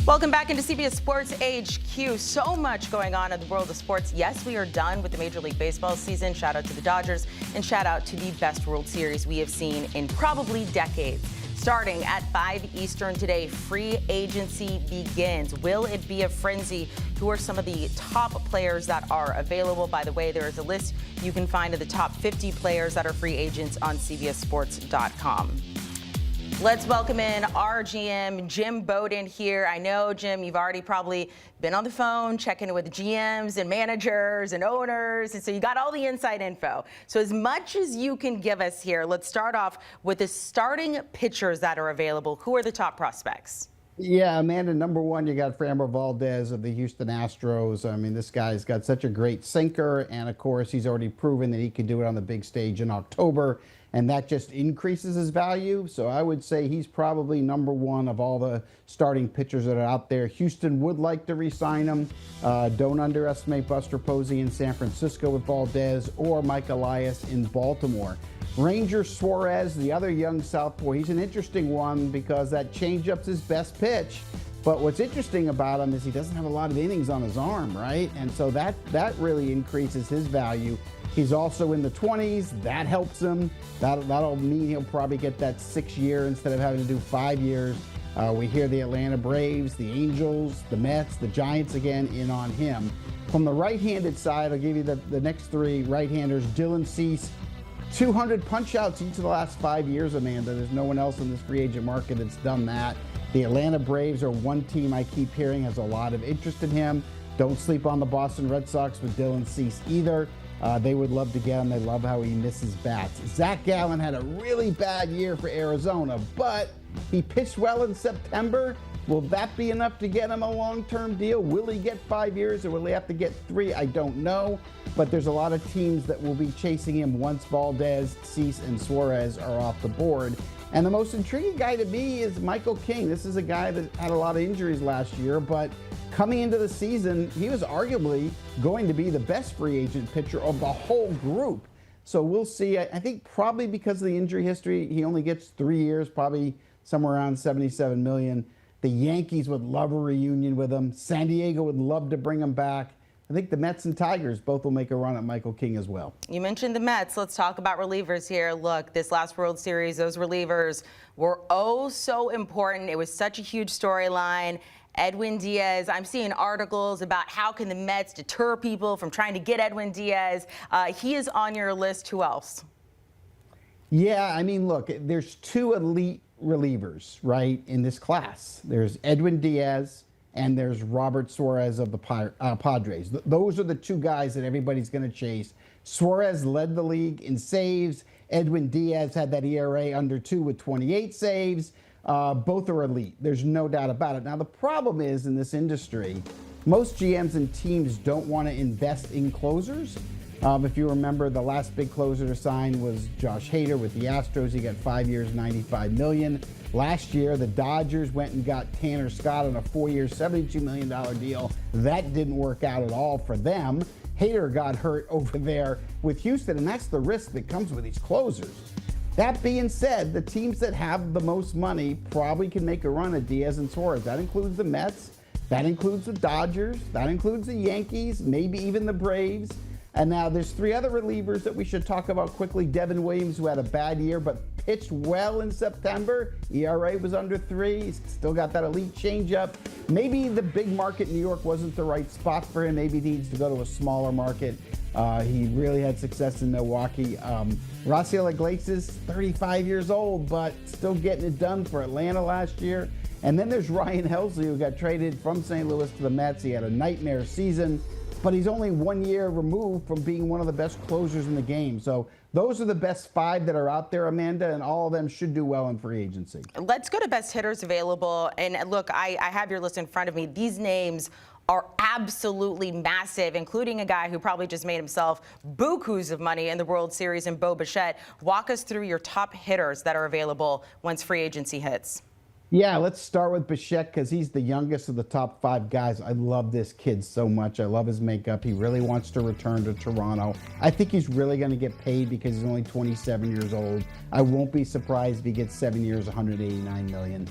Welcome back into CBS Sports HQ. So much going on in the world of sports. Yes, we are done with the Major League Baseball season. Shout out to the Dodgers and shout out to the best World Series we have seen in probably decades. Starting at 5 Eastern today, free agency begins. Will it be a frenzy? Who are some of the top players that are available? By the way, there is a list you can find of the top 50 players that are free agents on CBSSports.com. Let's welcome in our GM, Jim Bowden here. I know, Jim, you've already probably been on the phone checking with GMs and managers and owners, and so you got all the inside info. So as much as you can give us here, let's start off with the starting pitchers that are available. Who are the top prospects? Yeah, Amanda, number one, you got Framber Valdez of the Houston Astros. I mean, this guy's got such a great sinker, and of course, he's already proven that he can do it on the big stage in October, and that just increases his value. So I would say he's probably number one of all the starting pitchers that are out there. Houston would like to re-sign him. Don't underestimate Buster Posey in San Francisco with Valdez or Mike Elias in Baltimore. Ranger Suarez, the other young southpaw, he's an interesting one because that changeup's his best pitch. But what's interesting about him is he doesn't have a lot of innings on his arm, right? And so that really increases his value. He's also in the 20s. That helps him. That'll mean he'll probably get that 6 year instead of having to do 5 years. We hear the Atlanta Braves, the Angels, the Mets, the Giants again in on him. From the right-handed side, I'll give you the next three right-handers. Dylan Cease, 200 punch-outs each of the last 5 years, Amanda. There's no one else in this free agent market that's done that. The Atlanta Braves are one team I keep hearing has a lot of interest in him. Don't sleep on the Boston Red Sox with Dylan Cease either. They would love to get him. They love how he misses bats. Zach Gallen had a really bad year for Arizona, but he pitched well in September. Will that be enough to get him a long-term deal? Will he get 5 years or will he have to get 3? I don't know. But there's a lot of teams that will be chasing him once Valdez, Cease, and Suarez are off the board. And the most intriguing guy to me is Michael King. This is a guy that had a lot of injuries last year, but coming into the season, he was arguably going to be the best free agent pitcher of the whole group. So we'll see. I think probably because of the injury history, he only gets 3 years, probably somewhere around $77 million. The Yankees would love a reunion with him. San Diego would love to bring him back. I think the Mets and Tigers both will make a run at Michael King as well. You mentioned the Mets. Let's talk about relievers here. Look, this last World Series, those relievers were oh so important. It was such a huge storyline. Edwin Diaz, I'm seeing articles about how can the Mets deter people from trying to get Edwin Diaz. He is on your list. Who else? Yeah, I mean, look, there's two elite relievers, right, in this class. There's Edwin Diaz and there's Robert Suarez of the Padres. Those are the two guys that everybody's going to chase. Suarez led the league in saves. Edwin Diaz had that ERA under 2 with 28 saves. Both are elite. There's no doubt about it. Now, the problem is in this industry, most GMs and teams don't want to invest in closers. If you remember, the last big closer to sign was Josh Hader with the Astros. He got 5 years, $95 million. Last year, the Dodgers went and got Tanner Scott on a 4-year, $72 million deal. That didn't work out at all for them. Hader got hurt over there with Houston, and that's the risk that comes with these closers. That being said, the teams that have the most money probably can make a run at Diaz and Suarez. That includes the Mets. That includes the Dodgers. That includes the Yankees, maybe even the Braves. And now there's 3 other relievers that we should talk about quickly. Devin Williams, who had a bad year but pitched well in September. ERA was under 3. He's still got that elite changeup. Maybe the big market in New York wasn't the right spot for him. Maybe he needs to go to a smaller market. He really had success in Milwaukee. Rafael Iglesias, 35 years old, but still getting it done for Atlanta last year. And then there's Ryan Helsley, who got traded from St. Louis to the Mets. He had a nightmare season, but he's only 1 year removed from being one of the best closers in the game. So those are the best 5 that are out there, Amanda, and all of them should do well in free agency. Let's go to best hitters available. And look, I have your list in front of me. These names are absolutely massive, including a guy who probably just made himself bukus of money in the World Series in Bichette. Walk us through your top hitters that are available once free agency hits. Yeah, let's start with Bichette because he's the youngest of the top 5 guys. I love this kid so much. I love his makeup. He really wants to return to Toronto. I think he's really going to get paid because he's only 27 years old. I won't be surprised if he gets 7 years, $189 million.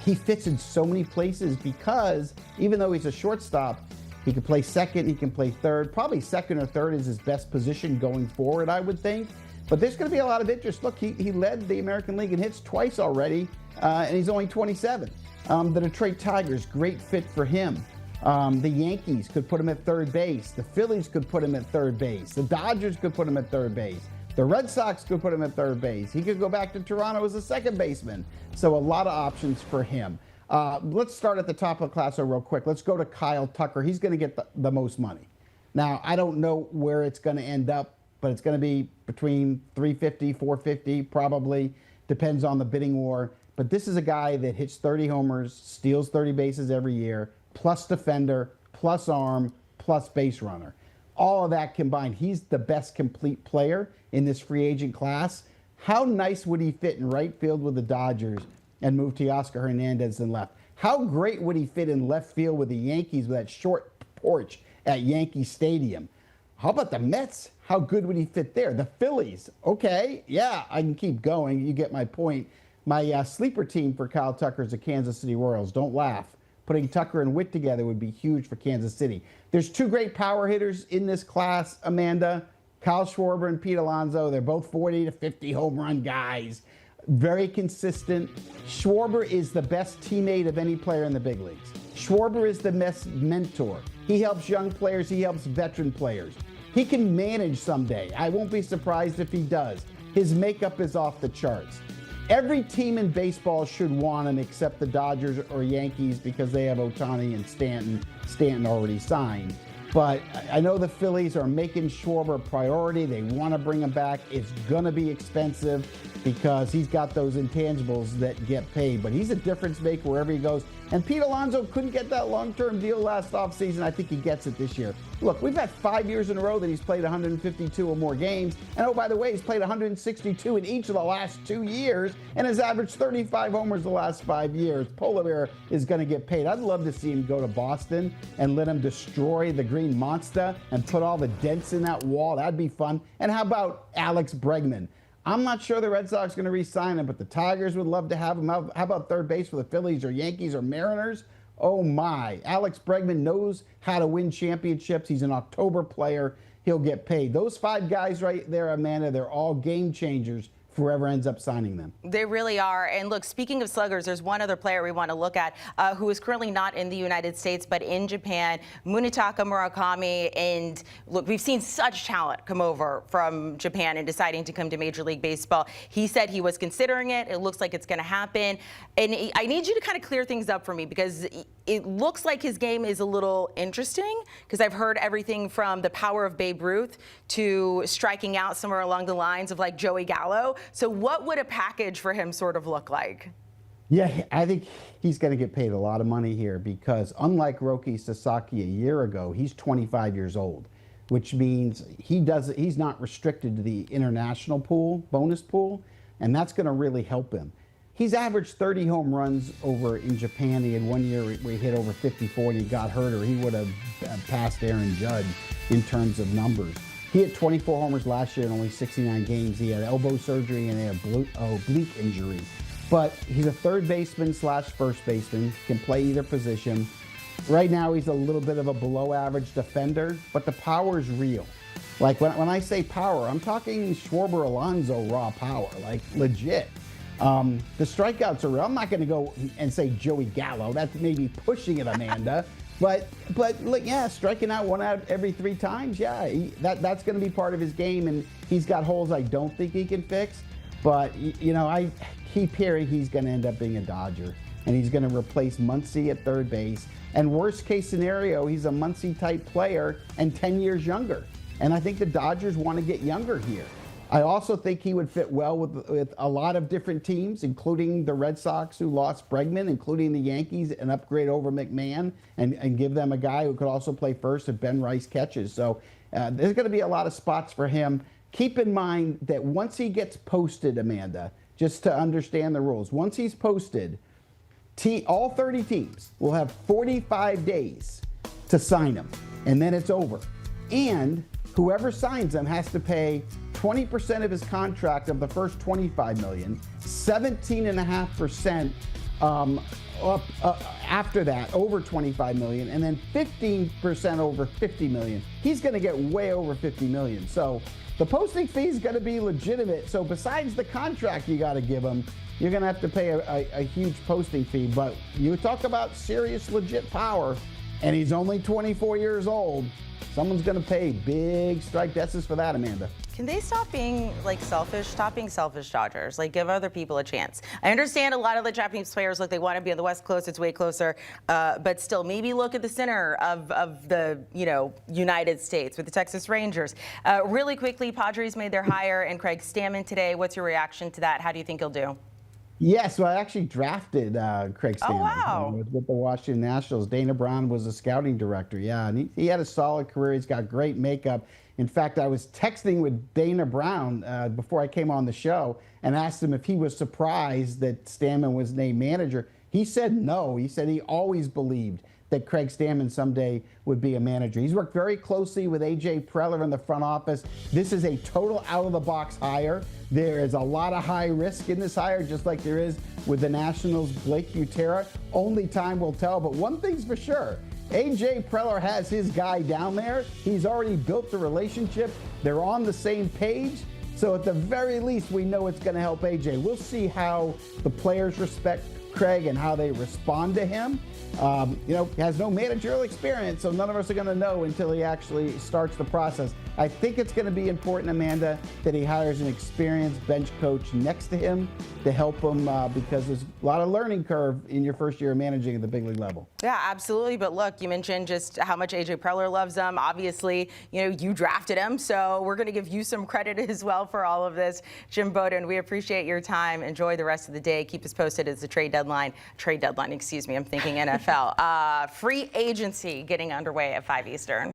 He fits in so many places because even though he's a shortstop, he can play second, he can play third. Probably second or third is his best position going forward, I would think. But there's going to be a lot of interest. Look, he led the American League in hits twice already, and he's only 27. The Detroit Tigers, great fit for him. The Yankees could put him at third base. The Phillies could put him at third base. The Dodgers could put him at third base. The Red Sox could put him at third base. He could go back to Toronto as a second baseman. So a lot of options for him. Let's start at the top of the class real quick. Let's go to Kyle Tucker. He's going to get the most money. Now, I don't know where it's going to end up, but it's going to be between 350, 450, probably. Depends on the bidding war. But this is a guy that hits 30 homers, steals 30 bases every year, plus defender, plus arm, plus base runner. All of that combined, he's the best complete player in this free agent class. How nice would he fit in right field with the Dodgers and move Teoscar Hernandez in left? How great would he fit in left field with the Yankees with that short porch at Yankee Stadium? How about the Mets? How good would he fit there? The Phillies, okay, yeah, I can keep going. You get my point. My sleeper team for Kyle Tucker is the Kansas City Royals. Don't laugh. Putting Tucker and Witt together would be huge for Kansas City. There's 2 great power hitters in this class, Amanda. Kyle Schwarber and Pete Alonso. They're both 40 to 50 home run guys. Very consistent. Schwarber is the best teammate of any player in the big leagues. Schwarber is the best mentor. He helps young players. He helps veteran players. He can manage someday. I won't be surprised if he does. His makeup is off the charts. Every team in baseball should want him except the Dodgers or Yankees because they have Ohtani and Stanton. Stanton already signed. But I know the Phillies are making Schwarber a priority. They want to bring him back. It's going to be expensive because he's got those intangibles that get paid. But he's a difference maker wherever he goes. And Pete Alonso couldn't get that long-term deal last offseason. I think he gets it this year. Look, we've had 5 years in a row that he's played 152 or more games. And oh, by the way, he's played 162 in each of the last 2 years and has averaged 35 homers the last 5 years. Polar Bear is going to get paid. I'd love to see him go to Boston and let him destroy the Green Monster and put all the dents in that wall. That'd be fun. And how about Alex Bregman? I'm not sure the Red Sox are going to re-sign him, but the Tigers would love to have him. How about third base for the Phillies or Yankees or Mariners? Oh, my. Alex Bregman knows how to win championships. He's an October player. He'll get paid. Those 5 guys right there, Amanda, they're all game changers for whoever ends up signing them. They really are. And look, speaking of sluggers, there's one other player we want to look at who is currently not in the United States, but in Japan, Munetaka Murakami. And look, we've seen such talent come over from Japan and deciding to come to Major League Baseball. He said he was considering it. It looks like it's going to happen. And I need you to kind of clear things up for me because it looks like his game is a little interesting because I've heard everything from the power of Babe Ruth to striking out somewhere along the lines of like Joey Gallo. So what would a package for him sort of look like? Yeah, I think he's going to get paid a lot of money here because unlike Roki Sasaki a year ago, he's 25 years old, which means he's not restricted to the international pool, bonus pool, and that's going to really help him. He's averaged 30 home runs over in Japan. He had 1 year where he hit over 54 and he got hurt, or he would have passed Aaron Judge in terms of numbers. He hit 24 homers last year in only 69 games. He had elbow surgery and a oblique injury. But he's a third baseman / first baseman, can play either position. Right now he's a little bit of a below average defender, but the power is real. Like when I say power, I'm talking Schwarber Alonso raw power, like legit. The strikeouts are real. I'm not going to go and say Joey Gallo. That's maybe pushing it, Amanda. But look, yeah, striking out 1 out every 3 times, yeah, that's going to be part of his game, and he's got holes I don't think he can fix. But, you know, I keep hearing he's going to end up being a Dodger, and he's going to replace Muncy at third base. And worst case scenario, he's a Muncy-type player and 10 years younger. And I think the Dodgers want to get younger here. I also think he would fit well with a lot of different teams, including the Red Sox, who lost Bregman, including the Yankees, and upgrade over McMahon and give them a guy who could also play first if Ben Rice catches. So there's going to be a lot of spots for him. Keep in mind that once he gets posted, Amanda, just to understand the rules, once he's posted, all 30 teams will have 45 days to sign him, and then it's over. And whoever signs him has to pay 20% of his contract of the first $25 million, 17.5% after that, over $25 million, and then 15% over $50 million. He's going to get way over $50 million. So the posting fee is going to be legitimate. So besides the contract you got to give him, you're going to have to pay a huge posting fee. But you talk about serious, legit power, and he's only 24 years old. Someone's going to pay big strike prices for that, Amanda. Can they stop being selfish? Stop being selfish, Dodgers. Give other people a chance. I understand a lot of the Japanese players they want to be on the West Coast. It's way closer, but still, maybe look at the center of the United States with the Texas Rangers. Really quickly, Padres made their hire in Craig Stammen today. What's your reaction to that? How do you think he'll do? Yeah, so I actually drafted Craig Stammen. Oh, wow. With the Washington Nationals. Dana Brown was a scouting director, yeah, and he had a solid career. He's got great makeup. In fact, I was texting with Dana Brown before I came on the show and asked him if he was surprised that Stammen was named manager. He said no. He said he always believed that Craig Stammen someday would be a manager. He's worked very closely with A.J. Preller in the front office. This is a total out-of-the-box hire. There is a lot of high risk in this hire, just like there is with the Nationals' Blake Butera. Only time will tell, but one thing's for sure. A.J. Preller has his guy down there. He's already built the relationship. They're on the same page. So at the very least, we know it's going to help A.J. We'll see how the players respect Craig and how they respond to him. He has no managerial experience, so none of us are going to know until he actually starts the process. I think it's going to be important, Amanda, that he hires an experienced bench coach next to him to help him because there's a lot of learning curve in your first year of managing at the big league level. Yeah, absolutely. But look, you mentioned just how much A.J. Preller loves him. Obviously, you drafted him, so we're going to give you some credit as well for all of this. Jim Bowden, we appreciate your time. Enjoy the rest of the day. Keep us posted as the trade deadline, I'm thinking NFL. Free agency getting underway at 5 Eastern.